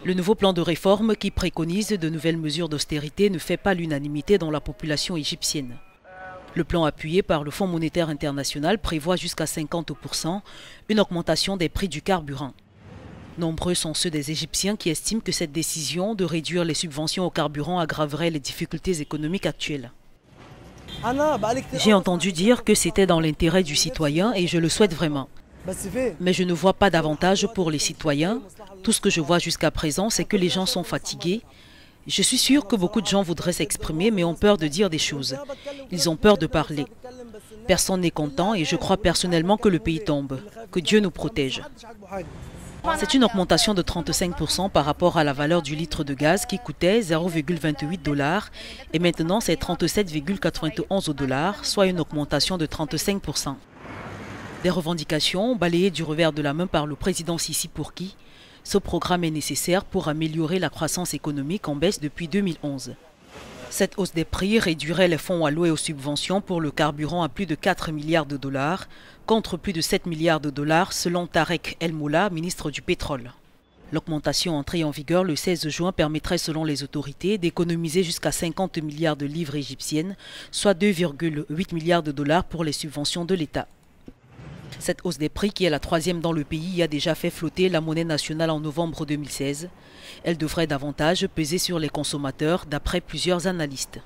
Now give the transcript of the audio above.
Le nouveau plan de réforme qui préconise de nouvelles mesures d'austérité ne fait pas l'unanimité dans la population égyptienne. Le plan appuyé par le Fonds monétaire international prévoit jusqu'à 50% une augmentation des prix du carburant. Nombreux sont ceux des Égyptiens qui estiment que cette décision de réduire les subventions au carburant aggraverait les difficultés économiques actuelles. J'ai entendu dire que c'était dans l'intérêt du citoyen et je le souhaite vraiment. Mais je ne vois pas d'avantage pour les citoyens. Tout ce que je vois jusqu'à présent, c'est que les gens sont fatigués. Je suis sûr que beaucoup de gens voudraient s'exprimer, mais ont peur de dire des choses. Ils ont peur de parler. Personne n'est content et je crois personnellement que le pays tombe. Que Dieu nous protège. C'est une augmentation de 35% par rapport à la valeur du litre de gaz qui coûtait 0,28 $ et maintenant c'est 37,91 $, soit une augmentation de 35%. Des revendications balayées du revers de la main par le président Sisi pour qui ce programme est nécessaire pour améliorer la croissance économique en baisse depuis 2011. Cette hausse des prix réduirait les fonds alloués aux subventions pour le carburant à plus de 4 milliards de dollars, contre plus de 7 milliards de dollars selon Tarek El Moula, ministre du Pétrole. L'augmentation entrée en vigueur le 16 juin permettrait selon les autorités d'économiser jusqu'à 50 milliards de livres égyptiennes, soit 2,8 milliards de dollars pour les subventions de l'État. Cette hausse des prix, qui est la troisième dans le pays, a déjà fait flotter la monnaie nationale en novembre 2016. Elle devrait davantage peser sur les consommateurs, d'après plusieurs analystes.